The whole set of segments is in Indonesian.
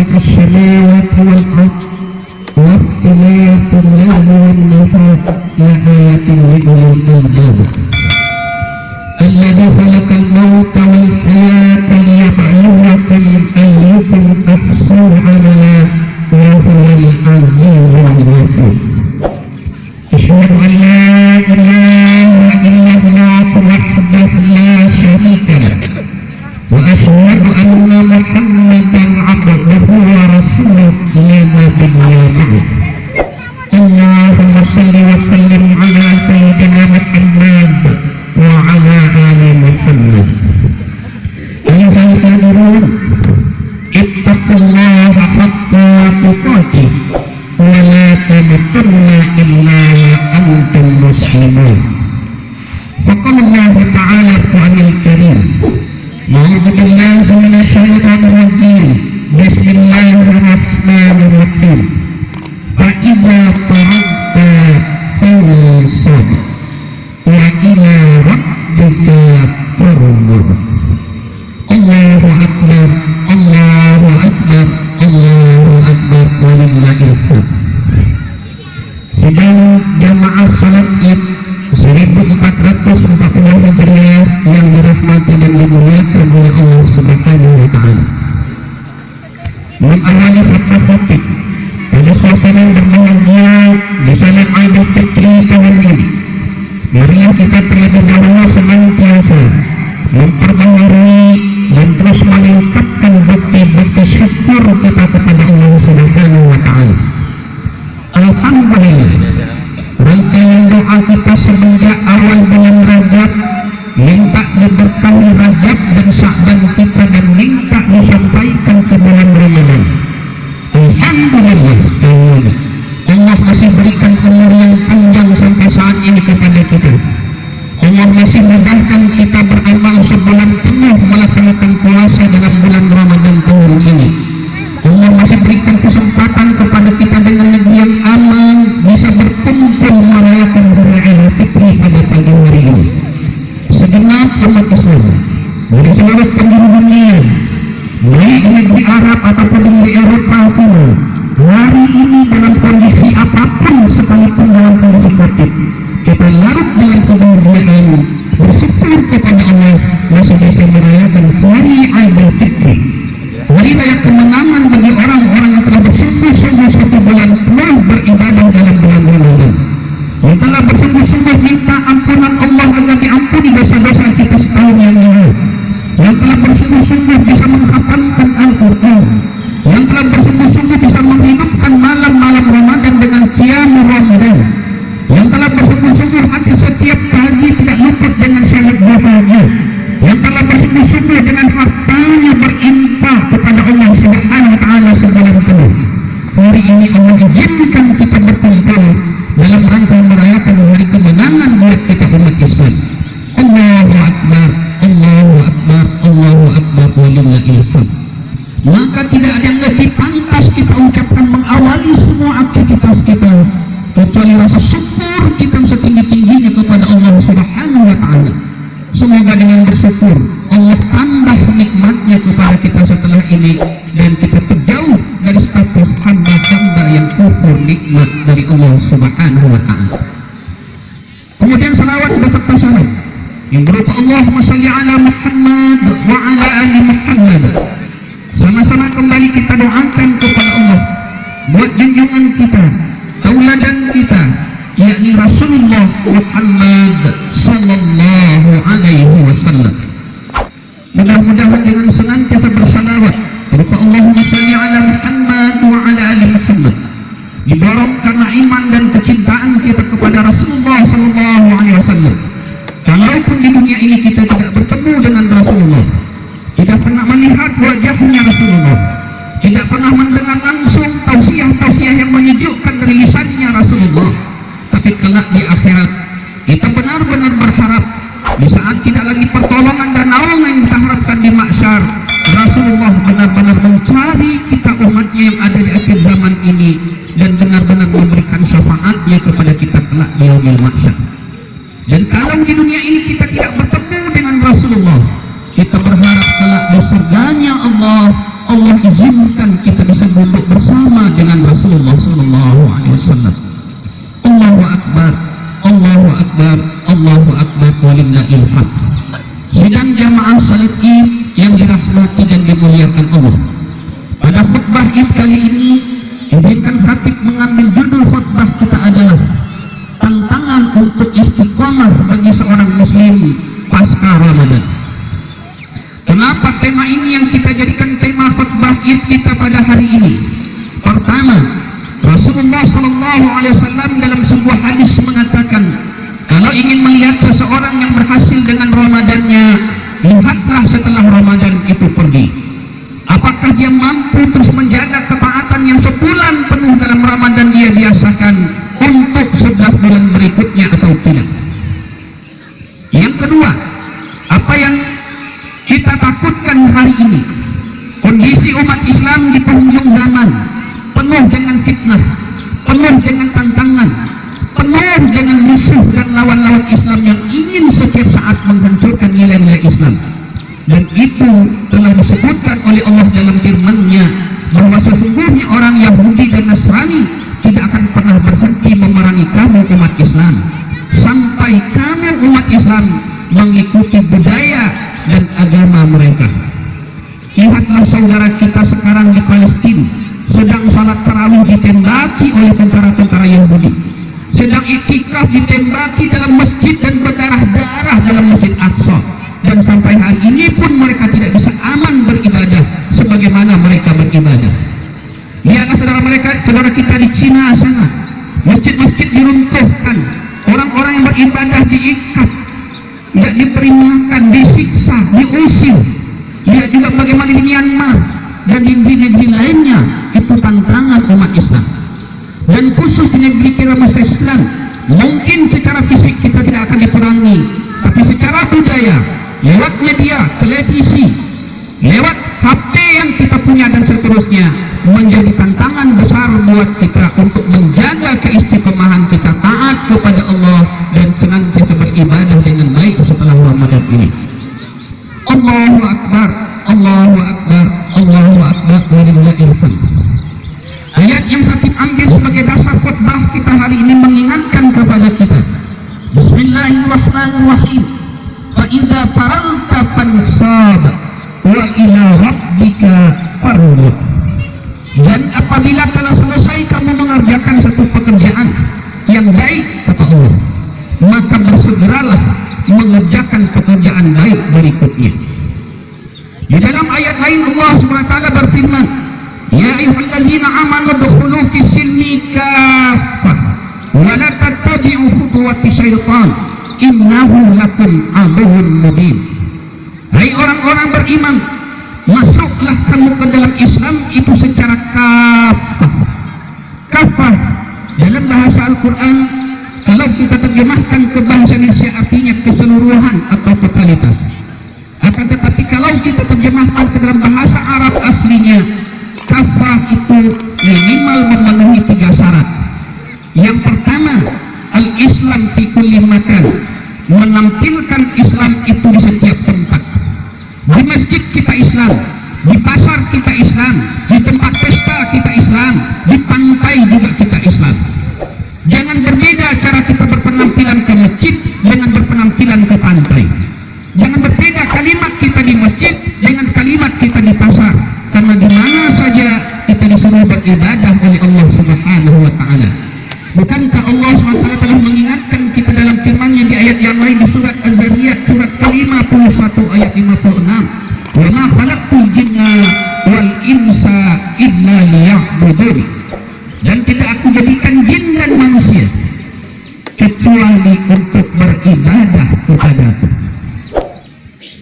خلق السماوات والأرض واختلاف الليل والنهار لآيات لأولي الألباب الذي خلق الموت والحياة ليبلوكم أيكم أحسن عملا وهو العزيز الغفور. أشهد أن لا إله إلا الله وحده لا شريك له وأشهد أن محمدا عبده ورسوله لا نبي بعده. اللهم صل وسلم على سيدنا محمد وعلى آل محمد. أيها الحاضرون اتقوا الله حق تقاته ولا تموتن إلا وأنتم مسلمون. فقال الله تعالى في القرآن الكريم: أعوذ بالله من الشيطان الرجيم بسم الله الرحمن الرحيم فإذا فرغت فانصب وإلى ربك فارغب. الله أكبر الله أكبر الله أكبر ولله الحمد. Sidang jamaah salat Id 1440 Hijriah yang dirahmati dan dimuliakan oleh Allah Subhanahu wa taala. Mengawali khutbah khotib pada suasana yang berbahagia di salat Idul Fitri tahun ini, marilah kita terlebih dahulu senantiasa memperbaharui dan terus meningkatkan bukti-bukti syukur kita kepada Allah Subhanahu wa taala. Alhamdulillah, rangkaian doa kita semenjak awal bulan Rajab minta diberkahi Rajab dan Sya'ban kita dan minta disampaikan ke bulan Ramadan. Alhamdulillah, Allah masih berikan umur yang panjang sampai saat ini kepada kita. Allah masih mudahkan kita beramal sebulan penuh melaksanakan puasa dalam bulan Ramadan tahun ini. Allah masih berikan kesempatan kepada kita dengan negeri yang aman bisa berkumpul merayakan hari Idul Fitri pada pagi hari ini. Segenap umat Islam dari seluruh penjuru dunia, baik di negeri Arab ataupun di negeri Eropa sana, hari ini dalam kondisi apapun sekalipun dalam kondisi Covid, kita larut dalam kebahagiaan bersyukur kepada Allah masih bisa merayakan hari Idul Fitri, hari raya kemenangan bagi orang-orang yang telah bersungguh-sungguh satu bulan penuh beribadah dalam bulan Ramadan, yang telah bersungguh-sungguh minta ampunan Allah agar diampuni dosa-dosa kita setahun yang lalu, yang telah bersungguh-sungguh bisa menghafalkan Al-Quran, yang telah bersungguh-sungguh bisa menghidupkan malam-malam Ramadan dengan qiyamul Ramadan, yang telah bersungguh-sungguh hati setiap pagi tidak luput dengan salat duha, yang telah bersungguh-sungguh dengan hartanya berinfak kepada Allah Subhanahu wa taala sebulan penuh. Hari ini Allah izinkan kita berkumpul dalam rangka merayakan hari kemenangan buat kita umat Islam. Allahu Akbar, Allahu Akbar, Allahu Akbar walillahil hamd. Maka tidak ada yang lebih pantas kita ucapkan mengawali semua aktivitas kita kecuali rasa syukur kita setinggi-tingginya kepada Allah Subhanahu wa taala. Semoga dengan bersyukur Allah tambah nikmatnya kepada kita setelah ini dan kita terjauh dari status hamba-hamba yang kufur nikmat dari Allah Subhanahu wa taala. Kemudian salawat beserta salam yang berupa Allahumma shalli ala Muhammad wa ala ali Muhammad. Sama-sama kembali kita doakan kepada Allah buat junjungan kita, tauladan kita, yakni Rasulullah Muhammad sallallahu alaihi wasallam. Mudah-mudahan dengan senantiasa bersalawat berupa Allahumma shalli ala Muhammad wa ala ali Muhammad, didorong karena iman dan kecintaan kita kepada Rasulullah sallallahu alaihi wasallam. Kalaupun di dunia ini kita tidak bertemu dengan Rasulullah, tidak pernah melihat wajahnya Rasulullah, tidak pernah mendengar langsung tausiah-tausiah yang menyejukkan dari lisannya Rasulullah, tapi kelak di akhirat kita benar-benar berharap di saat tidak lagi pertolongan dan naungan yang kita harapkan di mahsyar, Rasulullah benar-benar mencari kita umatnya yang ada di akhir zaman ini dan benar-benar memberikan syafaatnya kepada kita kelak di yaumil mahsyar. Dan kalau di dunia ini kita tidak bertemu dengan Rasulullah, kita berharap kelak di surganya Allah, Allah izinkan kita bisa duduk bersama dengan Rasulullah SAW. Allahu Akbar, Allahu Akbar, Allahu Akbar, walillahil hamd. Sidang jamaah salat Id yang dirahmati dan dimuliakan Allah. Pada khutbah Id kali ini, izinkan khatib mengambil judul khutbah kita adalah tantangan untuk istiqomah bagi seorang muslim pasca Ramadan. Kenapa tema ini yang kita jadikan tema khutbah Id kita pada hari ini? Pertama, Rasulullah SAW dalam sebuah hadis mengatakan, kalau ingin melihat seseorang yang berhasil dengan Ramadannya, lihatlah setelah Ramadan itu pergi. Apakah dia mampu terus menjaga ketaatan yang sebulan penuh dalam Ramadan dia biasakan untuk 11 bulan berikutnya atau tidak? Yang kedua, apa yang kita takutkan hari ini, kondisi umat Islam di penghujung zaman penuh dengan fitnah, penuh dengan tantangan, penuh dengan musuh dan lawan-lawan Islam yang ingin setiap saat menghancurkan nilai-nilai Islam. Dan itu telah disebutkan oleh Allah dalam firman-Nya bahwa sesungguhnya orang Yahudi dan Nasrani tidak akan pernah berhenti memerangi kamu umat Islam sampai kamu umat Islam mengikuti budaya dan agama mereka. Lihatlah saudara kita sekarang di Palestina sedang salat tarawih ditembaki oleh tentara-tentara Yahudi, sedang iktikaf ditembaki dalam masjid dan berdarah-darah dalam Masjid Aqsa, dan sampai hari ini pun mereka tidak bisa aman beribadah sebagaimana mereka beribadah. Lihatlah saudara kita di Cina sana, masjid-masjid diruntuhkan, orang-orang yang beribadah diikat, tidak diberi makan, disiksa, diusir. Lihat juga bagaimana di Myanmar dan di negeri lainnya. Itu tantangan umat Islam. Dan khusus di negeri kita masuk Islam, mungkin secara fisik kita tidak akan diperangi, tapi secara budaya, lewat media, televisi, lewat HP yang kita punya dan seterusnya, menjadi tantangan besar buat kita untuk menjaga keistiqomahan kita taat kepada Allah dan senantiasa beribadah dengan baik setelah Ramadan ini. Allahu Akbar, Allahu Akbar, Allahu Akbar, walillahil hamd. Ayat yang khatib ambil sebagai dasar khutbah kita hari ini mengingatkan kepada kita, Bismillahirrahmanirrahim, fa idza faragta fansab wa ila rabbika farghab. Dan apabila telah selesai kamu mengerjakan satu pekerjaan yang baik kata Allah, maka bersegeralah mengerjakan pekerjaan baik berikutnya. Di dalam ayat lain Allah SWT berfirman, Ya ayyuhalladzina amanu dukhulu fis silmi kaffah wa la tattabi'u khutuwati syaitan innahu lakum aduwwun mubin. Hai orang-orang beriman, masuklah kamu ke dalam Islam itu secara kafah. Kafah dalam bahasa Al-Quran, kalau kita terjemahkan ke bahasa Indonesia artinya keseluruhan atau totalitas. Akan tetapi kalau kita terjemahkan ke dalam bahasa Arab aslinya, kafah itu minimal memenuhi 3 syarat. Yang pertama, al-Islam fi kulli makan, menampilkan Islam itu di setiap tempat. Di masjid kita Islam, di pasar kita Islam, di tempat pesta kita Islam, di pantai juga kita Islam. Jangan berbeda cara kita berpenampilan ke masjid dengan berpenampilan ke pantai. Jangan berbeda kalimat kita di masjid dengan kalimat kita di pasar. Karena di mana saja kita disuruh beribadah oleh Allah Subhanahu wa taala. Bukankah Allah SWT telah mengingatkan kita dalam firman-Nya di ayat yang lain di surat Az-Zariyat surat ke-51 ayat 56, "Wa ma khalaqtul jinna wal insa illa liya'budun." Dan tidak aku jadikan jin dan manusia kecuali untuk beribadah kepadaku.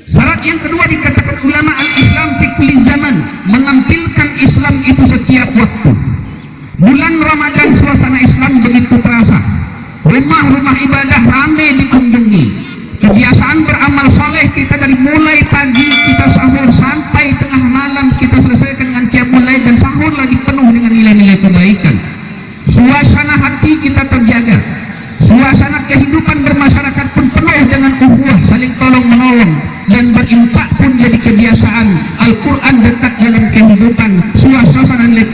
Syarat yang kedua dikatakan ulama al-Islam fi kulli zaman, menampilkan Islam itu setiap waktu. Bulan Ramadan suasana Islam begitu terasa. Rumah-rumah ibadah ramai dikunjungi. Kebiasaan beramal soleh kita dari mulai pagi kita sahur sampai tengah malam kita selesaikan dengan qiyamul lail dan sahur lagi penuh dengan nilai-nilai kebaikan. Suasana hati kita terjaga. Suasana kehidupan bermasyarakat pun penuh dengan ukhuwah, saling tolong menolong, dan berinfak pun jadi kebiasaan. Al-Quran dekat dalam kehidupan, suasana nilai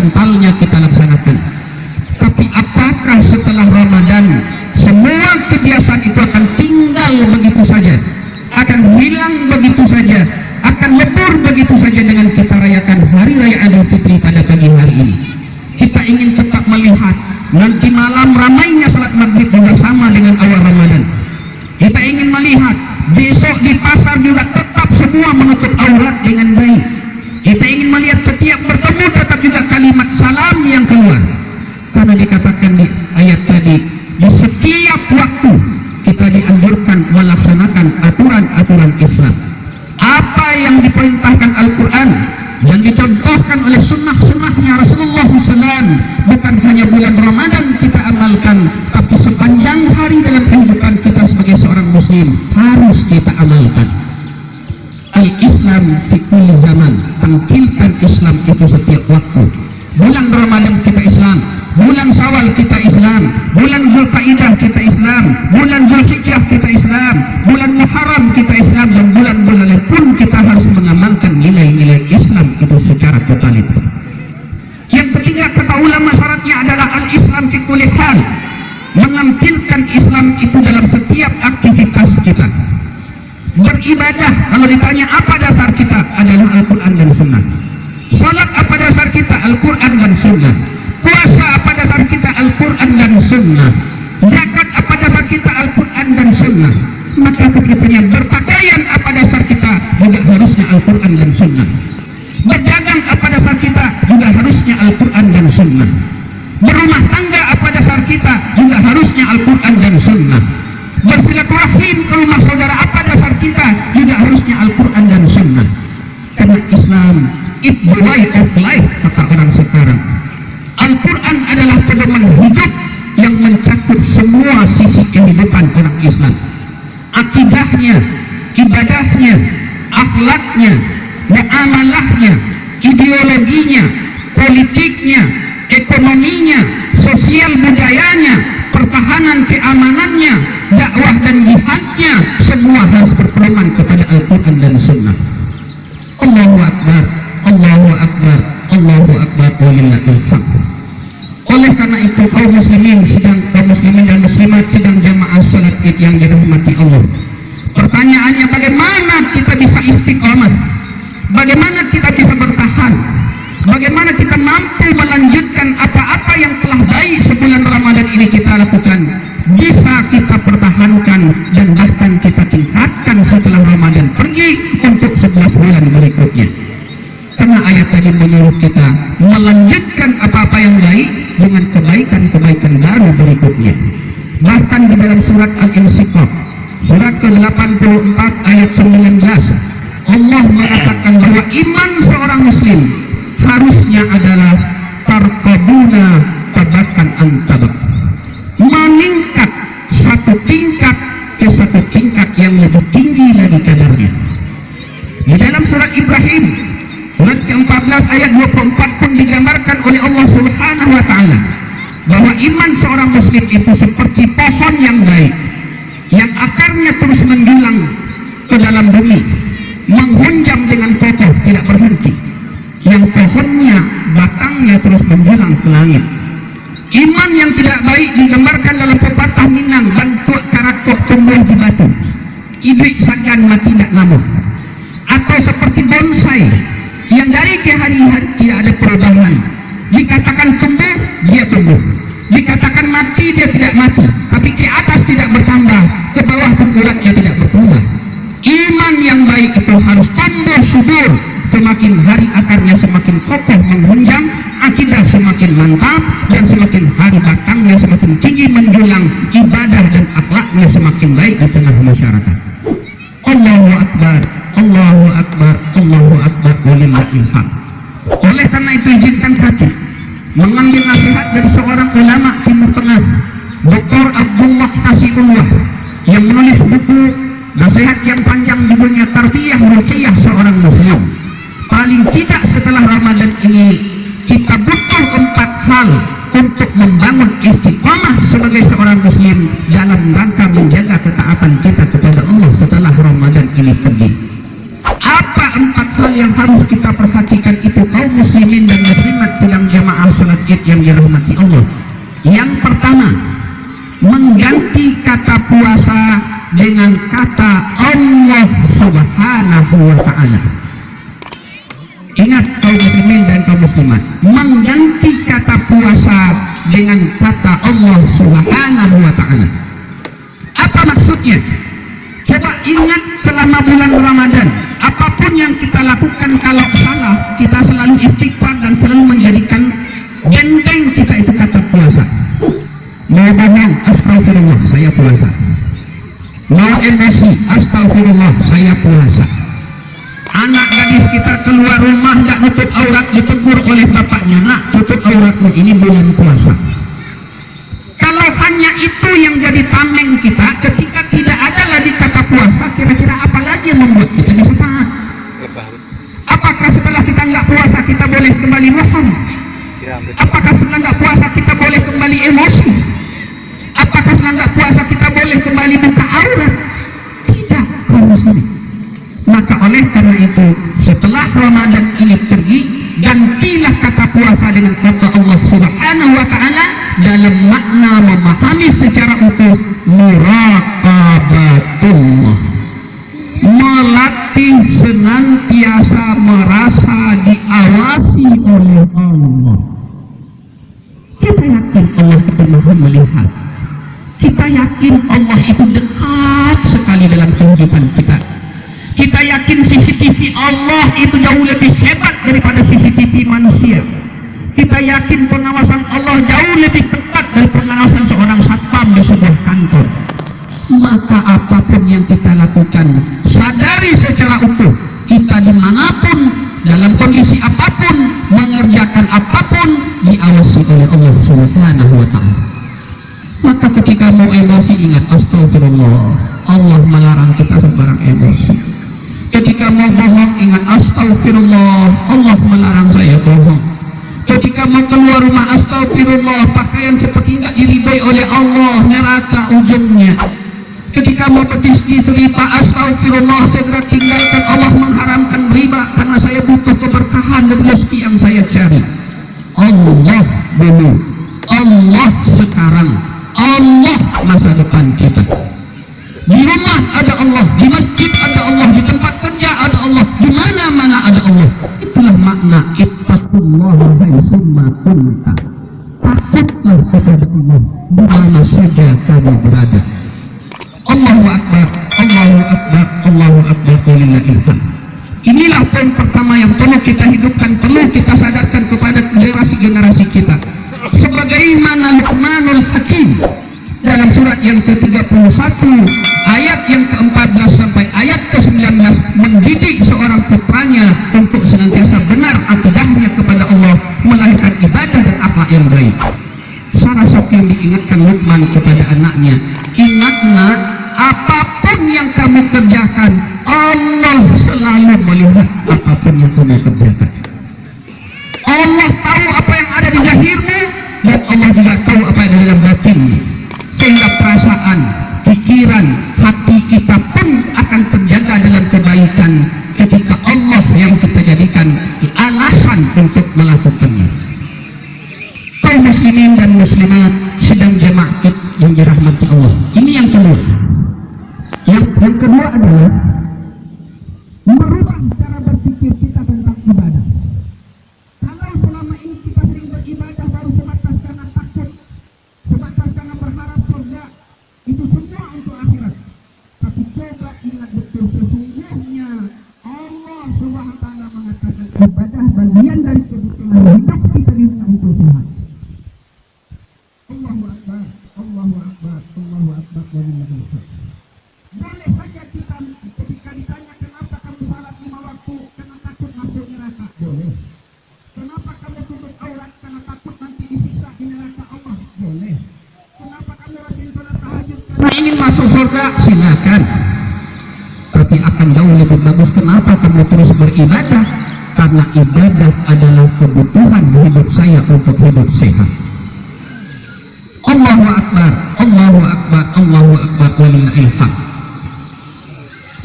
frontalnya kita laksanakan. Tapi apakah setelah Ramadan semua kebiasaan itu akan tinggal begitu saja, akan hilang begitu saja, akan lebur begitu saja dengan kita rayakan Hari Raya Idul Fitri pada pagi hari ini? Kita ingin tetap melihat nanti malam ramainya salat maghrib juga sama dengan awal Ramadan. Kita ingin melihat besok di pasar juga tetap semua menutup aurat dengan baik. Kita ingin melihat setiap bertemu tetap juga kalimat salam yang keluar. Karena dikatakan di ayat tadi, di setiap waktu kita dianjurkan melaksanakan aturan-aturan Islam. Apa yang diperintahkan Al-Quran dan dicontohkan oleh sunnah-sunnahnya Rasulullah SAW, bukan hanya bulan Ramadan kita amalkan, tapi sepanjang hari dalam kehidupan kita sebagai seorang muslim harus kita amalkan. Al-Islam fi kulli zaman, tampilkan Islam itu setiap waktu. Bulan Ramadan kita Islam, bulan Syawal kita Islam, bulan Dzulqa'dah kita Islam, bulan Dzulhijjah kita Islam, bulan Muharram kita Islam, dan bulan-bulan lain pun kita harus mengamalkan nilai-nilai Islam itu secara totalitas. Yang ketiga, kata ulama, syaratnya adalah al-Islam fi kulli hal, menampilkan Islam itu dalam setiap aktivitas kita. Beribadah, kalau ditanya apa dasar kita, adalah Al-Quran dan Sunnah. Salat apa dasar kita? Al-Quran dan Sunnah. Puasa apa dasar kita? Al-Quran dan Sunnah. Zakat apa dasar kita? Al-Quran dan Sunnah. Maka ketikanya berpakaian apa dasar kita? Juga harusnya Al-Quran dan Sunnah. Berdagang apa dasar kita? Juga harusnya Al-Quran dan Sunnah. Berumah tangga apa dasar kita? Juga harusnya Al-Quran dan Sunnah. Bersilaturahim ke rumah saudara apa dasar kita? Juga harusnya Al-Quran dan Sunnah. Karena Islam it's the way of life, kata orang sekarang. Al-Quran adalah pedoman hidup yang mencakup semua sisi kehidupan orang Islam. Akidahnya, ibadahnya, akhlaknya, muamalahnya, ideologinya, politiknya, ekonominya, sosial budayanya, pertahanan keamanannya, dakwah dan jihadnya, semua harus berpedoman kepada Al-Quran dan Sunnah. Allahu Akbar, Allahu Akbar, Allahu Akbar, walillahil hamd. Oleh karena itu kaum muslimin dan muslimat sedang jamaah salat Id yang dirahmati Allah. Pertanyaannya, bagaimana kita bisa istiqamah? Bagaimana kita bisa bertahan? Bagaimana kita mampu melanjutkan apa-apa yang telah baik sebulan Ramadan ini kita lakukan? Bisa kita pertahankan dan bahkan kita tingkatkan setelah Ramadan pergi untuk 11 bulan berikutnya. Karena ayat tadi menyuruh kita melanjutkan apa-apa yang baik dengan kebaikan-kebaikan baru berikutnya. Bahkan di dalam surat Al-Insyiqaq, surat ke-84 ayat 19, Allah mengatakan bahwa iman seorang muslim harusnya adalah tarqabuna tabakan an tabak, meningkat satu tingkat ke satu tingkat yang lebih tinggi lagi kadarnya. Di dalam surat Ibrahim surat ke-14 ayat 24 pun digambarkan oleh Allah Subhanahu wa ta'ala bahwa iman seorang muslim itu seperti pohon yang baik yang akarnya terus menjulang ke dalam bumi, menghunjam dengan kokoh tidak berhenti, yang pohonnya batangnya terus menjulang ke langit. Iman yang tidak baik digambarkan dalam pepatah Minang, bentuk karakter tumbuh di batu, ibrik sagan mati tidak lama. Atau seperti bonsai yang dari ke hari-hari tidak ada perubahan. Dikatakan tumbuh, dia tumbuh. Dikatakan mati, dia tidak mati. Tapi ke atas tidak bertambah, ke bawah pun uratnya tidak bertambah. Iman yang baik itu harus tumbuh subur, semakin hari akarnya semakin kokoh menghunjam, akidah semakin mantap, dan semakin hari batangnya semakin tinggi menjulang, ibadah dan akhlaknya semakin baik di tengah masyarakat. Allahu Akbar, Allahu Akbar, Allahu Akbar, walillahil hamd. Oleh karena itu izinkan kami mengambil nasihat dari seorang ulama Timur Tengah, Dr. Abdullah Tasiullah, yang menulis buku nasihat yang panjang judulnya Tarbiyah Ruqyah Seorang Muslim. Paling tidak setelah Ramadan ini kita butuh 4 hal untuk membangun istiqamah sebagai seorang muslim dalam rangka menjaga ketaatan kita kepada Allah setelah Ramadan ini pergi. Apa 4 hal yang harus kita perhatikan itu kaum muslimin dan muslimat sedang jamaah penyakit yang dirahmati Allah. Yang pertama, mengganti kata puasa dengan kata Allah Subhanahu wa ta'ala. Ingat kaum muslimin dan kaum muslimat, mengganti kata puasa dengan kata Allah Subhanahu wa ta'ala. Apa maksudnya? Coba ingat selama bulan Ramadan, apapun yang kita lakukan kalau salah, kita selalu istighfar dan selalu menjadikan benteng kita itu kata puasa. Mau bohong, astagfirullah, saya puasa. Mau emosi, astagfirullah, saya puasa. Anak gadis kita keluar rumah tidak nutup aurat, ditegur oleh bapaknya, nak tutup auratmu, ini bulan puasa. Kalau hanya itu yang jadi tameng kita, ketika tidak ada lagi kata puasa, kira-kira apa lagi yang membuat kita bisa taat? Apakah setelah kita nggak puasa kita boleh kembali bohong? Apakah setelah nggak puasa kita boleh kembali emosi? Apakah setelah nggak puasa kita boleh kembali buka aurat? Tidak, kaum muslimin. Maka oleh karena itu, setelah Ramadan ini pergi, gantilah kata puasa dengan kata Allah Subhanahu wa ta'ala dalam makna memahami secara utuh muraqabatullah, melatih senantiasa merasa diawasi oleh Allah. Kita yakin Allah itu maha melihat, kita yakin Allah itu dekat sekali dalam kehidupan kita. Kita yakin CCTV Allah itu jauh lebih hebat daripada CCTV manusia. Kita yakin pengawasan Allah jauh lebih ketat dari pengawasan seorang satpam di sebuah kantor. Maka apapun yang kita lakukan, sadari secara utuh, kita dimanapun, dalam kondisi apapun, mengerjakan apapun, diawasi oleh Allah Subhanahu wa ta'ala. Maka ketika mau emosi, ingat astagfirullah, Allah melarang kita sembarang emosi. Ketika mau bohong, ingat astagfirullah, Allah melarang saya bohong. Ketika mau keluar rumah, astagfirullah, pakaian seperti tidak diridai oleh Allah, neraka ujungnya. Ketika mau berbisnis riba, astagfirullah, segera tinggalkan, Allah mengharamkan riba karena saya butuh keberkahan dan rezeki yang saya cari. Allah dulu, Allah sekarang, Allah masa depan kita. Di rumah ada Allah, di masjid ada Allah, di tempat kerja ada Allah, di mana-mana ada Allah. Itulah makna ittaqullaha haitsumma kunta. Takutlah kepada Allah di mana saja kamu berada. Allahu akbar, Allahu akbar, Allahu akbar, walillahil hamd. Inilah poin pertama yang perlu kita hidupkan, perlu kita sadarkan kepada generasi-generasi kita. Sebagaimana Luqmanul Hakim dalam surat yang ke-31 ayat yang ke-14 sampai ayat ke-19 mendidik seorang putranya untuk senantiasa benar akidahnya kepada Allah, melahirkan ibadah dan akhlak yang baik. Salah satu yang diingatkan Luqman kepada anaknya, ingat nak, apapun yang kamu kerjakan, Allah selalu melihat apapun yang kamu kerjakan. Allah tahu apa yang ada di zahirmu dan Allah juga tahu apa yang ada dalam batinmu. Sehingga perasaan, pikiran, hati kita pun akan terjaga dalam kebaikan ketika Allah yang kita jadikan alasan untuk melakukannya. Kaum muslimin dan muslimat sedang jemaah yang dirahmati Allah. Ini yang kedua. Yang kedua adalah merubah cara berpikir kita tentang ibadah. Kalau selama ini kita sering beribadah baru sebatas karena takut, sebatas karena berharap surga, itu semua untuk akhirat. Tapi coba ingat betul, sesungguhnya Allah Subhanahu wa ta'ala mengatakan ibadah bagian dari kebutuhan hidup kita di dunia untuk Tuhan. Allahu akbar, Allahu akbar, Allahu akbar, walillahil hamd. Boleh saja kita ketika ditanya kenapa kamu salat 5 waktu karena takut masuk neraka, boleh. Kenapa kamu tutup aurat karena takut nanti disiksa di neraka Allah, boleh. Kenapa kamu rajin salat tahajud karena ingin masuk surga, silakan. Tapi akan jauh lebih bagus kenapa kamu terus beribadah, karena ibadah adalah kebutuhan hidup saya untuk hidup sehat. Allahu akbar, Allahu akbar, Allahu akbar, walillahil hamd.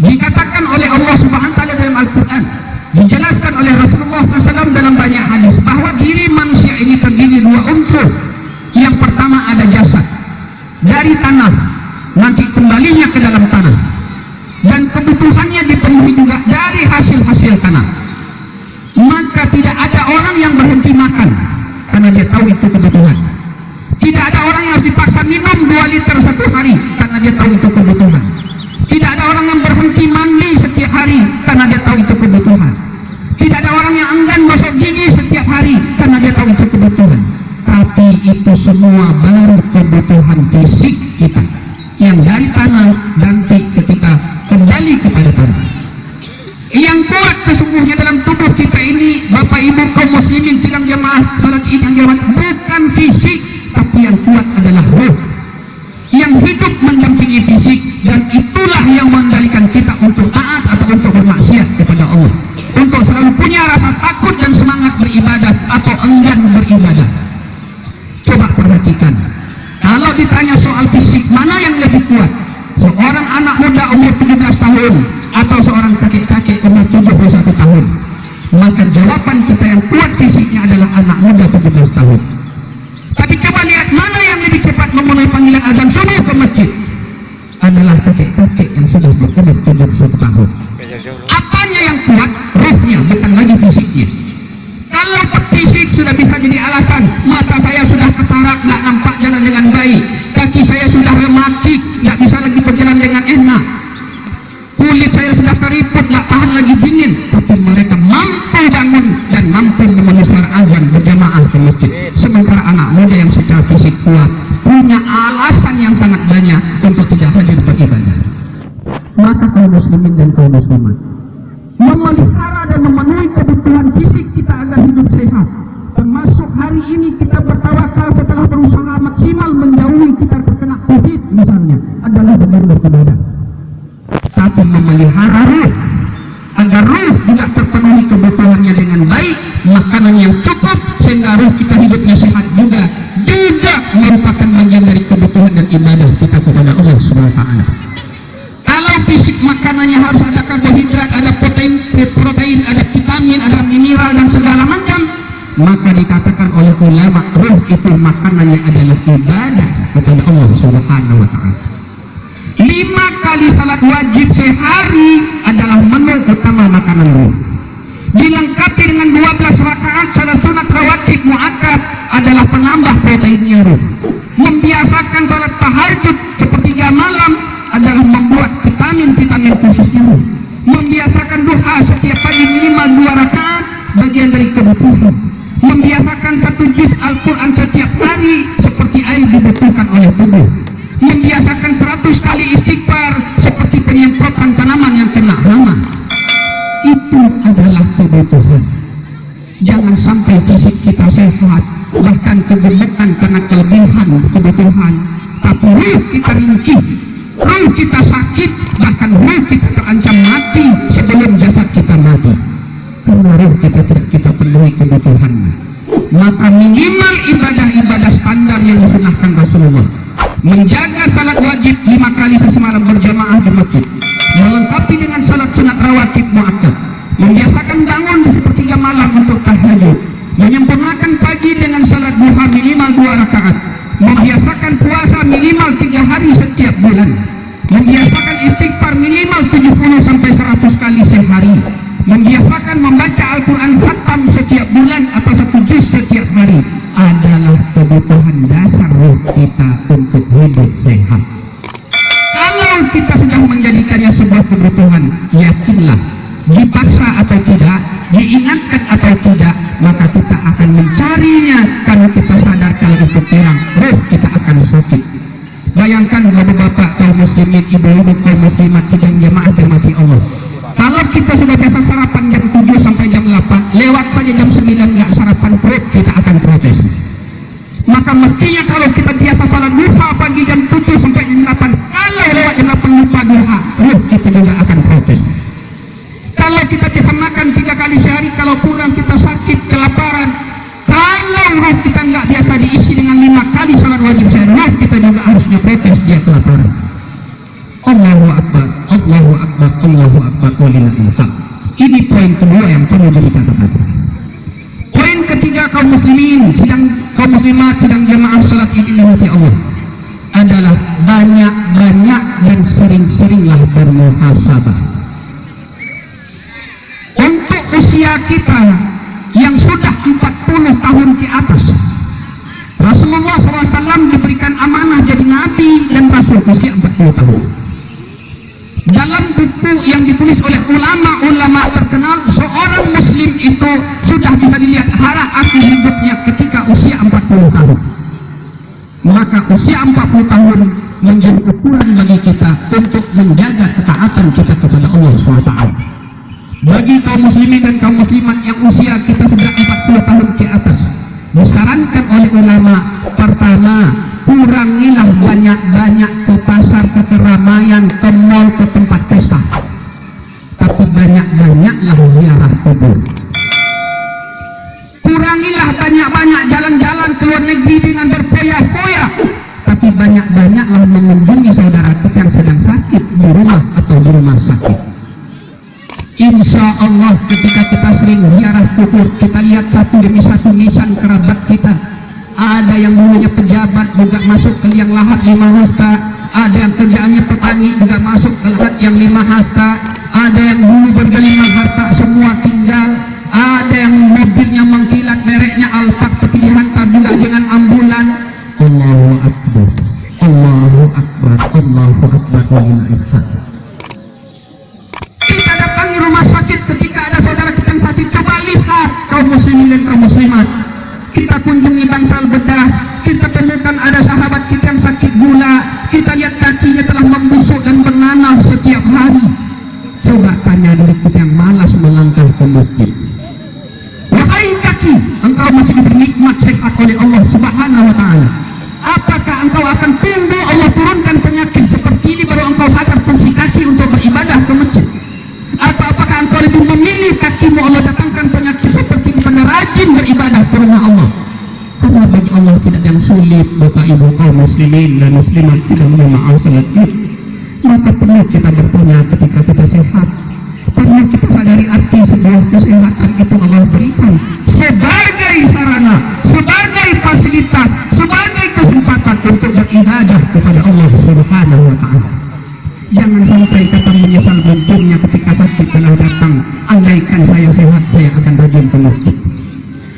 Dikatakan oleh Allah Subhanahu wa ta'ala dalam Al-Quran, dijelaskan oleh Rasulullah SAW dalam banyak hadis bahwa diri manusia ini terdiri dua unsur. Yang pertama ada jasad dari tanah, nanti kembalinya ke dalam tanah, dan kebutuhannya dipenuhi juga dari hasil-hasil tanah. Maka tidak ada orang yang berhenti makan karena dia tahu itu kebutuhan. Tidak ada orang yang harus dipaksa minum 2 liter satu hari karena dia tahu itu kebutuhan. Tidak ada orang yang berhenti mandi setiap hari karena dia tahu itu kebutuhan. Tidak ada orang yang enggan gosok gigi setiap hari karena dia tahu itu kebutuhan. Tapi itu semua baru kebutuhan fisik kita yang dari tanah nanti ketika kembali kepada tanah. Yang kuat sesungguhnya dalam tubuh kita ini, Bapak Ibu kaum muslimin sidang jamaah salat Id yang dirahmati, bukan fisik, tapi yang kuat adalah ruh yang hidup mendampingi fisik, dan itulah yang mengendalikan kita untuk taat atau untuk bermaksiat kepada Allah, untuk selalu punya rasa takut dan semangat beribadah atau enggan beribadah. Coba perhatikan, kalau ditanya soal fisik mana yang lebih kuat, seorang anak muda umur 17 tahun atau seorang kakek-kakek umur 71 tahun, maka jawaban kita yang kuat fisiknya adalah anak muda 17 tahun. Tapi coba lihat mana yang lebih cepat memenuhi panggilan azan subuh ke masjid, adalah kakek-kakek yang sudah berumur 70 tahun. Apanya yang kuat? Ruhnya, bukan lagi fisiknya. Kalau fisik sudah bisa jadi alasan, mata saya sudah ketarak, tidak nampak jalan dengan baik, kaki saya sudah rematik, tidak bisa lagi berjalan dengan enak, kulit saya sudah keriput, tidak tahan lagi dingin, tapi mereka mampu bangun dan mampu memenuhi suara azan berjamaah ke masjid. Sementara anak muda yang secara fisik kuat punya alasan yang sangat banyak untuk tidak hadir beribadah. Maka kaum muslimin dan kaum muslimat, memelihara dan memenuhi kebutuhan fisik kita agar hidup sehat, termasuk hari ini kita bertawakal setelah berusaha maksimal menjauhi kita terkena COVID misalnya, adalah dengan beribadah. Tapi memelihara ruh agar ruh juga terpenuhi kebutuhannya dengan baik, makanan yang cukup sehingga ruh kita hidupnya sehat juga merupakan bagian dari kebutuhan dan ibadah kita kepada Allah Subhanahu wa taala. Kalau fisik makanannya harus ada karbohidrat, ada protein, ada vitamin, ada mineral dan segala macam, maka dikatakan oleh ulama ruh itu makanannya adalah ibadah kepada Allah Subhanahu wa taala. 5 kali salat wajib sehari adalah menu utama makanan ruh. Dilengkapi dengan 12 rakaat salat sunat rawatib muakkad adalah penambah proteinnya ruh. Membiasakan salat tahajud sepertiga malam adalah membuat vitamin khususnya ruh. Membiasakan duha setiap pagi minimal 2 rakaat bagian dari kebutuhan. Membiasakan 1 juz Al-Quran setiap hari seperti air dibutuhkan oleh tubuh. Membiasakan 100 kali istighfar seperti penyemprotan tanaman yang kena hama. Itu adalah kebutuhan. Jangan sampai fisik kita sehat, bahkan kegemukan karena kelebihan kebutuhan, tapi ruh kita ringkih, ruh kita sakit, bahkan ruh kita terancam mati sebelum jasad kita mati, karena ruh kita tidak kita penuhi kebutuhannya. Maka minimal ibadah-ibadah standar yang disunahkan Rasulullah, menjaga salat wajib 5 kali semalam berjamaah di masjid, melengkapi dengan salat sunat rawatib muakkad, membiasakan bangun di sepertiga malam untuk tahajud, menyempurnakan pagi dengan salat duha minimal 2 rakaat, membiasakan puasa minimal 3 hari setiap bulan, membiasakan istighfar minimal 70 sampai 100 kali sehari, membiasakan membaca Al-Quran khatam setiap bulan atau 1 juz setiap hari, adalah kebutuhan dasar ruh kita untuk hidup sehat. Kalau kita sudah menjadikannya sebuah kebutuhan, yakinlah, dipaksa atau tidak, diingatkan atau tidak, maka kita akan mencarinya karena kita sadar kalau itu kurang, ruh kita akan sakit. Bayangkan bapak-bapak kaum muslimin, ibu-ibu kaum muslimat sidang jamaah dirahmati Allah. Kalau kita sudah biasa sarapan jam 7 sampai jam 8, lewat saja jam 9 nggak sarapan, perut kita akan protes. Maka mestinya kalau kita biasa salat duha pagi jam 7 sampai jam 8, kalau lewat jam 8 lupa duha, ruh kita juga akan protes. Kalau kita bisa makan 3 kali sehari, kalau kurang kita sakit, kelaparan. Kalau ruh kita nggak biasa diisi dengan 5 kali salat wajib sehari, ruh kita juga harusnya protes dia kelaparan. Allahu Akbar, Allahu Akbar, Allahu Akbar, walillahil hamd. Ini poin kedua yang perlu dicatat. Poin ketiga, kaum muslimin, kaum muslimat, sedang jemaah salat Id ini Allah, adalah banyak-banyak dan sering-seringlah bermuhasabah. Untuk usia kita yang sudah 40 tahun ke atas, Rasulullah SAW diberikan amanah jadi Nabi dan Rasul usia 40 tahun. Dalam buku yang ditulis oleh ulama-ulama terkenal, seorang muslim itu sudah bisa dilihat arah akhir hidupnya ketika usia 40 tahun. Maka usia 40 tahun menjadi ukuran bagi kita untuk menjaga ketaatan kita kepada Allah SWT. Bagi kaum muslimin dan kaum muslimat yang usia kita sudah 40 tahun ke atas, disarankan oleh ulama, pertama, kurangilah banyak-banyak ke pasar, ke keramaian, ke mall, ke tempat pesta, tapi banyak-banyaklah ziarah kubur. Kurangilah banyak-banyak jalan-jalan ke luar negeri dengan berfoya-foya, tapi banyak-banyaklah mengunjungi saudara kita yang sedang sakit di rumah atau di rumah sakit. Insya Allah ketika kita sering ziarah kubur, kita lihat satu demi satu nisan kerabat kita. Ada yang dulunya pejabat juga masuk ke liang lahat 5 hasta, ada yang kerjaannya petani juga masuk ke lahat yang 5 hasta, ada yang dulu bergelimang harta semua tinggal, ada yang mobilnya mengkilat mereknya Alphard tapi dihantar juga dengan ambulan. Allahu Akbar, Allahu Akbar, Allahu Akbar, walillahil hamd. Kita datangi rumah sakit ketika ada saudara kita yang sakit, coba lihat kaum muslimin dan kaum muslimat. Kita kunjungi bangsal bedah, kita temukan ada sahabat kita yang sakit gula, kita lihat kakinya telah membusuk dan bernanah setiap hari. Coba tanya diri kita yang malas melangkah ke masjid. Wahai kaki, engkau masih diberi nikmat sehat oleh Allah Subhanahu wa Ta'ala. Apakah engkau akan tunggu Allah turunkan penyakit seperti ini baru engkau sadar fungsi kaki untuk beribadah ke masjid? Atau apakah engkau lebih memilih kakimu Allah datangkan penyakit seperti mana rajin beribadah ke rumah Allah? Karena bagi Allah tidak ada yang sulit, Bapak Ibu kaum muslimin dan muslimat sedang jemaah salat Id. Maka perlu kita bertanya ketika kita sehat, perlu kita sadari arti sebuah kesehatan itu Allah berikan sebagai sarana, sebagai fasilitas, sebagai kesempatan untuk beribadah kepada Allah Subhanahu wa Ta'ala. Jangan sampai kita menyesal munculnya ketika sakit telah datang. Andaikan saya sehat, saya akan rajin ke masjid.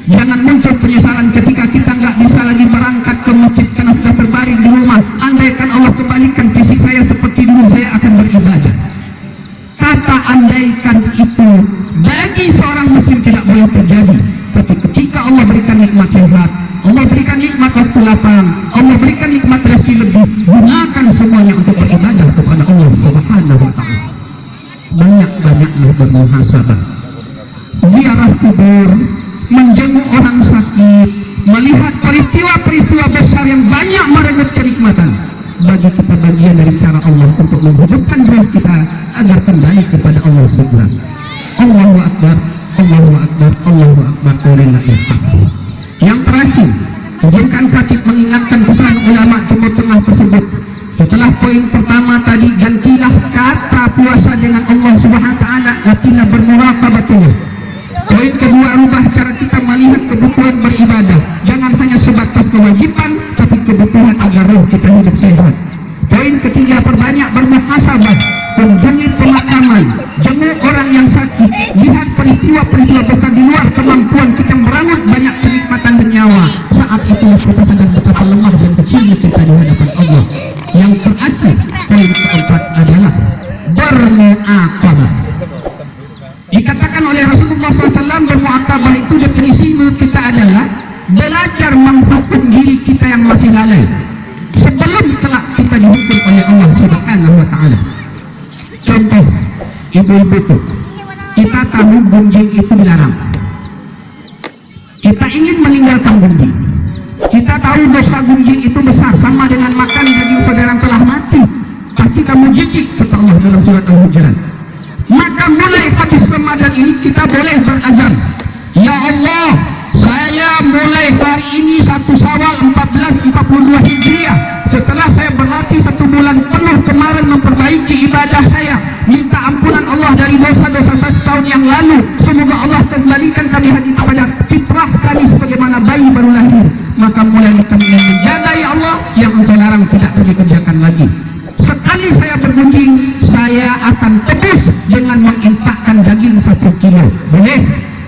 Jangan muncul penyesalan ketika kita nggak bisa lagi berangkat ke masjid karena sudah terbaring di rumah. Andaikan Allah kembalikan fisik saya seperti dulu, saya akan beribadah. Kata andaikan itu bagi seorang muslim tidak boleh terjadi. Tapi ketika Allah berikan nikmat sehat, Allah berikan nikmat waktu lapang, Allah berikan nikmat rezeki lebih, gunakan semuanya untuk beribadah kepada Allah Subhanahu wa Ta'ala. Banyak-banyaklah bermuhasabah, ziarah kubur, menjenguk orang sakit, melihat peristiwa-peristiwa besar yang banyak merenggut kenikmatan. Bagi kita bagian dari cara Allah untuk menghidupkan roh kita agar kembali kepada Allah segera. Allahu Akbar, Allahu Akbar, Allahu Akbar, walillahil hamd. Yang terakhir, izinkan khatib mengingatkan pesan ulama Timur Tengah tersebut. Setelah poin pertama tadi, gantilah kata puasa dengan Allah Subhanahu wa Ta'ala, latilah bermuraqabatullah. Poin kedua, rubah cara kita melihat kebutuhan beribadah. Jangan hanya sebatas kewajiban, tapi kebutuhan agar roh kita hidup sehat. Poin ketiga, perbanyak bermuhasabah, kunjungi pemakaman, jenguk orang yang sakit, lihat peristiwa-peristiwa besar di luar kemampuan kita merangut banyak kenikmatan dan nyawa. Saat itu kita sadar betapa lemah dan kecilnya kita di hadapan Allah. Yang terakhir, poin keempat adalah bermuaqabah. Dikatakan oleh Rasulullah SAW, bermuaqabah itu definisi menurut kita adalah belajar menghukum diri kita yang masih lalai sebelum kelak kita dihukum oleh Allah Subhanahu wa Ta'ala. Contoh, ibu-ibu itu, kita tahu gunjing itu dilarang, kita ingin meninggalkan gunjing, kita tahu dosa gunjing itu besar, sama dengan makan daging saudara yang telah mati, pasti kamu jijik, kata Allah dalam surat Al-Hujurat. Maka mulai habis Ramadan ini kita boleh berazan, ya Allah, saya mulai hari ini 1 Syawal 1442 Hijriah, setelah saya berlatih 1 bulan penuh kemarin memperbaiki ibadah saya, minta ampunan Allah dari dosa-dosa setahun yang lalu, semoga Allah kembalikan kami hari kepada fitrah kami sebagaimana yang engkau larang tidak kami kerjakan lagi. Sekali saya bergunjing, saya akan tebus dengan menginfakkan daging 1 kilo. Boleh?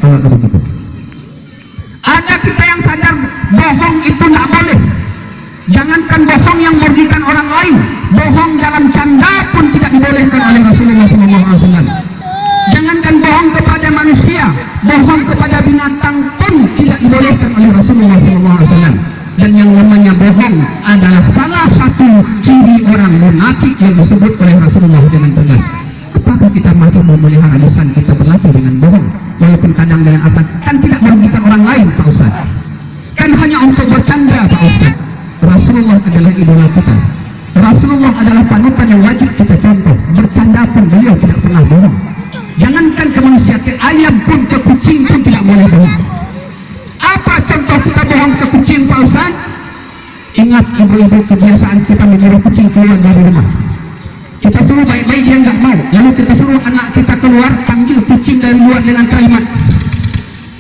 Kalau begitu. Ada kita yang sadar bohong itu tidak boleh. Jangankan bohong yang merugikan orang lain, bohong dalam canda pun tidak dibolehkan oleh Rasulullah SAW. Jangankan bohong kepada manusia, bohong kepada binatang pun tidak dibolehkan oleh Rasulullah SAW. Dan yang namanya bohong adalah salah satu ciri orang munafik yang disebut oleh Rasulullah dengan tegas. Apakah kita masih memelihara lisan kita berlaku dengan bohong, walaupun kadang dengan apa? Kan tidak merugikan orang lain, Pak Ustaz. Kan hanya untuk bercanda, Pak Ustaz. Rasulullah adalah idola kita. Rasulullah adalah panutan yang wajib kita contoh. Bercanda pun beliau tidak pernah bohong. Jangankan ke manusia, ke ayam pun, ke kucing pun tidak boleh bohong. Apa contoh kita bohong ke kucing, Pak Ustaz? Ingat ibu-ibu kebiasaan kita menyuruh kucing keluar dari rumah. Kita suruh baik-baik, dia nggak mau. Lalu kita suruh anak kita keluar, panggil kucing dari luar dengan kalimat.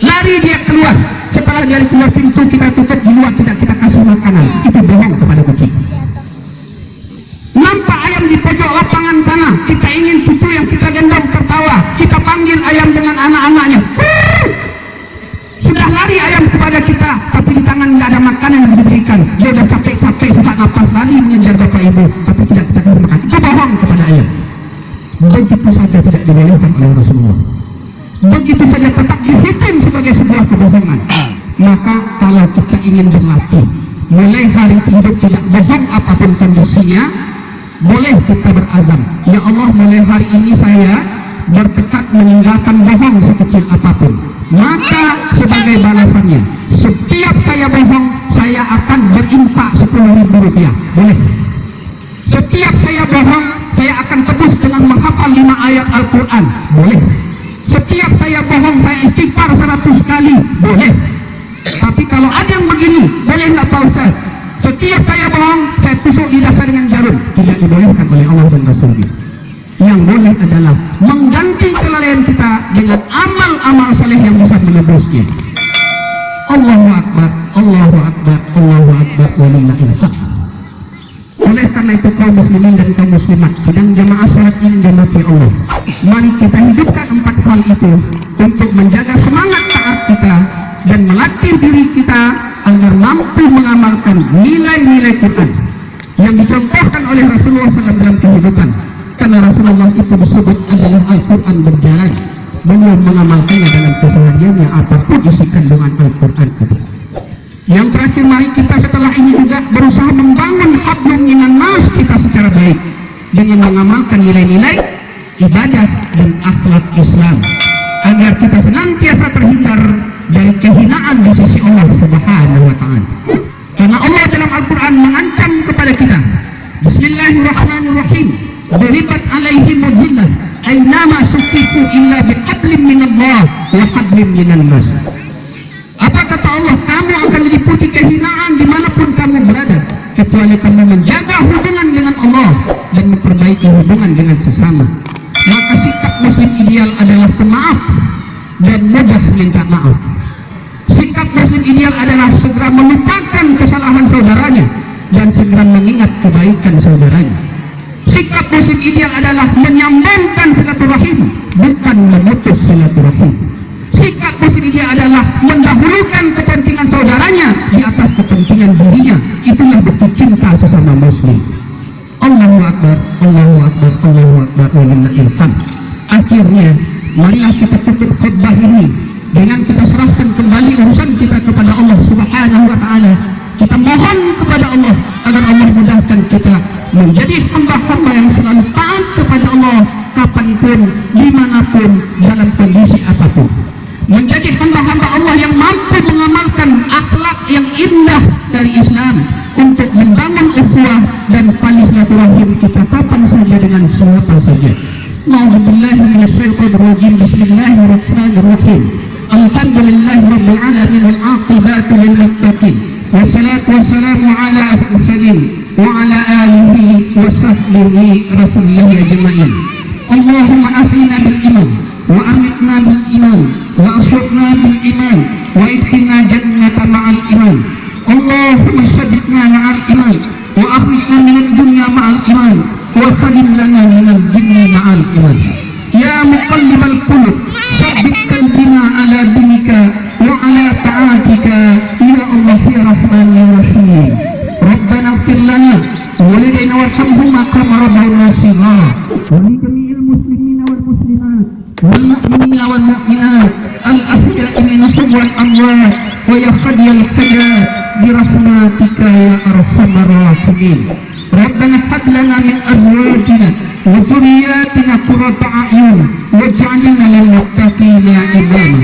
Lari dia keluar. Setelah dia keluar pintu, kita tutup di luar, tidak kita kasih makanan. Itu bohong kepada kucing. Nampak ayam di pojok lapangan sana, kita ingin cucu yang kita gendong tertawa, kita panggil ayam dengan anak-anaknya. Sudah lari ayam kepada kita, tapi di tangan tidak ada makanan yang diberikan. Dia sudah capek-capek, sesak nafas, lari mengejar bapak ibu, tapi tidak kita kasih makan. Itu bohong kepada ayam. Begitu saja tidak dibolehkan oleh Rasulullah. Begitu saja tetap dihukum sebagai sebuah kebohongan. Maka kalau kita ingin berlatih, mulai hari hidup tidak bohong apapun kondisinya, boleh kita berazam, ya Allah, mulai hari ini saya bertekad meninggalkan bohong sekecil apapun. Maka sebagai balasannya, setiap saya bohong, saya akan berinfak 10.000 rupiah. Boleh? Setiap saya bohong, saya akan tebus dengan menghafal 5 ayat Al-Quran. Boleh? Setiap saya bohong, saya istighfar 100 kali. Boleh? Tapi kalau ada yang begini, boleh nggak Pak Ustaz? Setiap saya bohong, saya tusuk lidah saya dengan jarum. Tidak dibolehkan oleh Allah dan Rasulnya. Yang boleh adalah mengganti kelalaian kita dengan amal-amal saleh yang bisa menebusnya. Allahu Akbar, Allahu Akbar, Allahu Akbar, walillahil hamd. Oleh karena itu kaum muslimin dan kaum muslimat, sedang jamaah salat ini dimati Allah. Mari kita hidupkan 4 hal itu untuk menjaga semangat taat kita dan melatih diri kita agar mampu mengamalkan nilai-nilai Quran yang dicontohkan oleh Rasulullah SAW dalam kehidupan. Karena Rasulullah itu disebut adalah Al-Quran berjalan. Beliau mengamalkannya dalam kesehariannya apapun isi kandungan Al-Quran itu. Yang terakhir, mari kita setelah ini juga berusaha membangun hablum minan nas kita secara baik dengan mengamalkan nilai-nilai ibadah dan akhlak Islam agar kita senantiasa terhindar dari kehinaan di sisi Allah Subhanahu wa Ta'ala. Karena Allah dalam Al-Quran mengancam kepada kita, Bismillahirrahmanirrahim, duribat alaihim dhillah aynama suqifu illa biqadlim minallah wa hadlim minan nas. Apa kata Allah? Kamu akan diliputi kehinaan dimanapun kamu berada, kecuali kamu menjaga hubungan dengan Allah dan memperbaiki hubungan dengan sesama. Maka sikap muslim ideal adalah pemaaf dan mudah minta maaf. Sikap muslim ideal adalah segera melupakan kesalahan saudaranya dan segera mengingat kebaikan saudaranya. Sikap muslim ideal adalah menyambungkan silaturahim, bukan memutus silaturahim. Sikap muslim ideal adalah mendahulukan kepentingan saudaranya di atas kepentingan dirinya. Itulah bentuk cinta sesama muslim. Allahu Akbar, Allahu Akbar, Allahu Akbar, walillahil hamd. Akhirnya, marilah kita tutup khutbah ini dengan kita serahkan kembali urusan kita kepada Allah Subhanahu wa Ta'ala. Kita mohon kepada Allah agar Allah mudahkan kita menjadi hamba-hamba yang selalu taat kepada Allah kapanpun, dimanapun, dalam kondisi apapun. Menjadi hamba-hamba Allah yang mampu mengamalkan akhlak yang indah dari Islam untuk membangun ukhuwah dan tali silaturahim kita kapan saja dengan siapa saja. Na'udzubillahi minasyaitonir rajim. Bismillahirrahmanirrahim. Alhamdulillahirabbil alamin wal 'aqibatu lil muttaqin. Wassalatu wassalamu ala asyrafil mursalin wa ala alihi wa sahbihi rasulillah ajma'in. Allahumma afina bil iman wa amitna bil iman wa asyurna bil iman wa idkhilna jannata ma'al iman. Allahumma sabbitna ma'al iman وأخرجنا من الدنيا مع الإيمان وسلم لنا من الجن مع الإيمان يا مقلب القلوب ثبت قلبنا على دينك وعلى طاعتك يا الله يا رحمن يا رحيم ربنا اغفر لنا ولدينا وارحمهما كما ربونا صغارا ولجميع المسلمين والمسلمات والمؤمنين والمؤمنات الأحياء منهم والأموات ويا خدي الخيرات برحمتك يا أرحم الراحمين ربنا هب لنا من أزواجنا وذرياتنا قرة أعين واجعلنا للمتقين إماما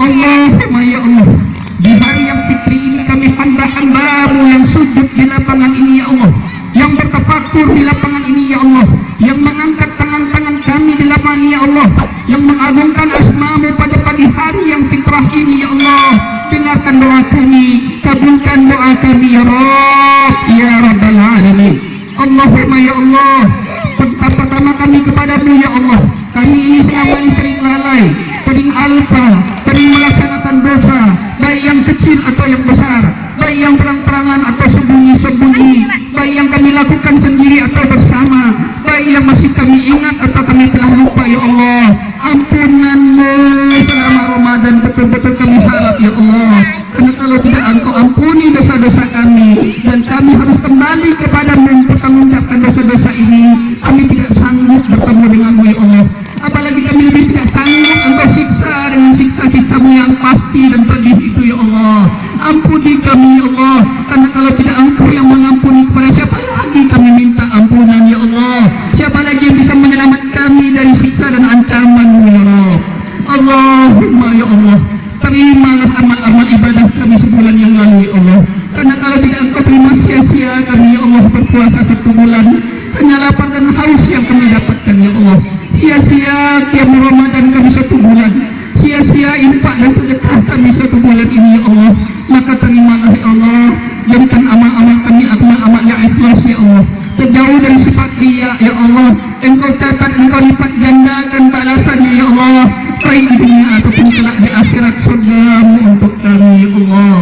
Allahumma ya Allah, di hari yang fitri ini kami hamba-hambamu yang sujud di lapangan ini ya Allah, yang bertafakur di lapangan ini ya Allah, yang mengangkat tangan-tangan kami di lapangan ini ya Allah, yang mengagungkan asmamu pada pagi hari yang fitrah ini ya Allah. Dengarkan doa kami, kabulkan doa kami ya Rabb ya Rabbal Alamin. Allahumma ya Allah, pertama kami kepadamu ya Allah, kami ini selama ini sering lalai, sering alpa, sering melaksanakan dosa, baik yang kecil atau yang besar, baik yang terang-terangan atau sembunyi-sembunyi, baik yang kami lakukan sendiri atau bersama, baik yang masih kami ingat atau kami telah lupa ya Allah. Ampunanmu selama Ramadan betul-betul kami harap ya Allah, karena kalau tidak Engkau ampuni dosa-dosa kami dan kami harus kembali kepadamu untuk mengucapkan dosa-dosa ini, kami tidak sanggup bertemu denganmu ya Allah. Apalagi kami lebih tidak sanggup Engkau siksa dengan siksa-siksamu yang pasti dan pedih itu ya Allah. Ampuni kami ya Allah, karena kalau tidak Engkau yang mengampuni, kepada siapa lagi kami minta ampunan ya Allah? Siapa lagi yang bisa menyelamatkan kami dari siksa dan ancaman-Mu ya Allah? Allahumma ya Allah, terimalah amal-amal ibadah kami sebulan yang lalu ya Allah, karena kalau tidak Engkau terima sia-sia kami ya Allah berpuasa 1 bulan, hanya lapar dan haus yang kami dapatkan ya Allah. Sia-sia tiap Ramadan kami 1 bulan, sia-sia infak dan sedekah kami 1 bulan ini ya Allah. Maka terimalah ya Allah, jadikan amal-amal kami amal-amal yang ikhlas ya Allah, terjauh dari sifat riya ya Allah. Engkau catat, Engkau lipat gandakan balasannya ya Allah, baik di dunia ataupun kelak di akhirat surga-Mu untuk kami ya Allah.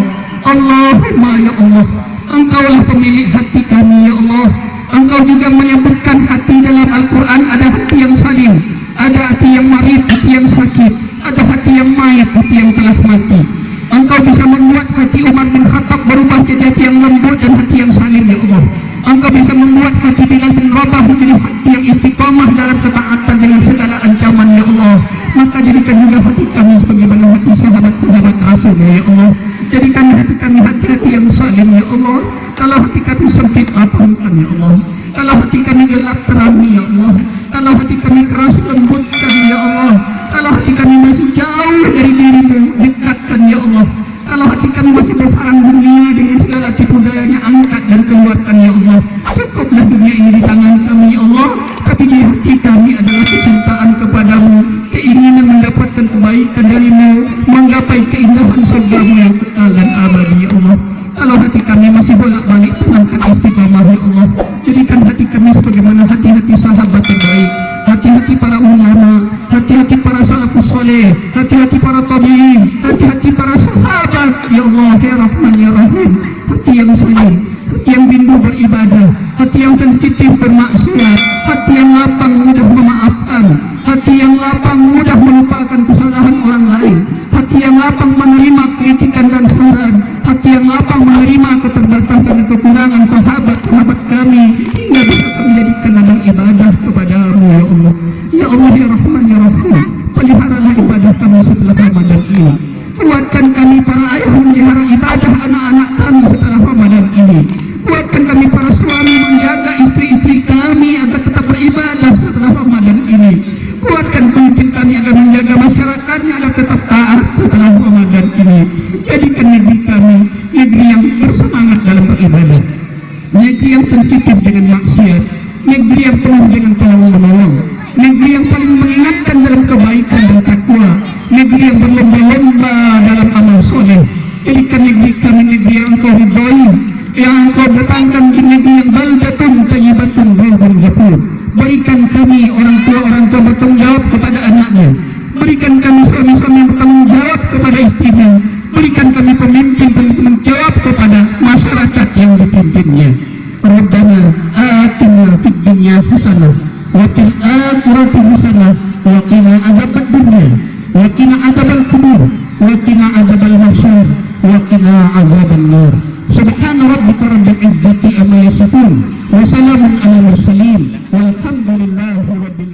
Allahumma ya Allah, Engkaulah pemilik hati kami ya Allah. Engkau juga menyebutkan hati dalam Al-Quran, ada hati yang salim, ada hati yang marid, hati yang sakit, ada hati yang mayat, hati yang telah mati. Engkau bisa membuat hati Umar bin Khattab berubah jadi hati yang lembut dan hati yang salim ya Allah. Engkau bisa membuat hati Bilal bin Rabah menjadi hati yang istiqamah dalam ketaatan dengan segala ancaman ya Allah. Maka jadikan juga hati kami sebagaimana hati sahabat-sahabat Rasul ya Allah. Jadikan hati kami hati-hati yang salim ya Allah. Kalau hati kami sempit, lapangkan ya Allah. Kalau hati kami gelap, terangi ya Allah. Kalau hati kami keras, lembutkan ya Allah. Kalau hati kami masih jauh dari diri-Mu, dekatkan ya Allah. Kalau hati kami masih bersarang dunia dengan segala tipu dayanya, angkat dan keluarkan ya Allah. Cukuplah dunia ini di tangan kami ya Allah, tapi di hati kami adalah kecintaan kepadamu, keinginan mendapatkan kebaikan dari-Mu, menggapai keindahan surga-Mu yang kekal dan abadi ya Allah. Kalau hati kami masih bolak-balik, tenangkan istiqamah ya Allah. Jadikan hati kami sebagaimana hati-hati sahabat terbaik, hati-hati para ulama, hati-hati para salafus soleh, hati-hati para tabi'in, hati-hati para sahabat ya Allah ya Rahman ya Rahim. Hati yang salim, hati yang rindu beribadah, hati yang sensitif bermaksiat, hati yang lapang mudah memaafkan, hati yang lapang mudah melupakan kesalahan orang lain, hati yang lapang menerima kritikan dan saran, hati yang lapang menerima keterbatasan dan kekurangan sahabat-sahabat kami, hingga bisa menjadikan dalam ibadah kepadamu ya Allah. Ya Allah ya Rahman ya Rahim, peliharalah ibadah kami setelah Ramadan ini. Kuatkan kami para ayah memelihara ibadah anak-anak kami setelah Ramadan ini. Kuatkan kami para suami menjaga istri-istri kami agar tetap beribadah setelah Ramadan ini. Kuatkan pemimpin kami agar menjaga masyarakatnya agar tetap taat setelah Ramadan ini. Jadikan negeri kami negeri yang bersemangat dalam beribadah, negeri yang sensitif dengan maksiat, negeri yang penuh dengan tolong-menolong, negeri yang saling mengingatkan dalam kebaikan dan takwa, negeri yang berlomba-lomba dalam amal soleh. Jadikan negeri kami negeri yang Engkau ridhai, yang Engkau datangkan di negeri yang baldatun thayyibatun rabbun ghafur. Berikan kami orang tua bertanggung jawab kepada anaknya, berikan kami suami-suami yang bertanggung jawab kepada istrinya, berikan kami pemimpin bertanggung jawab kepada masyarakat yang dipimpinnya. ربنا آتنا في الدنيا حسنة وفي الآخرة حسنة وقنا عذاب الدنيا وقنا عذاب القبور وقنا عذاب المحشر وقنا عذاب النار سبحان ربك رب العزة عما يصفون وسلام على المرسلين والحمد لله رب العالمين.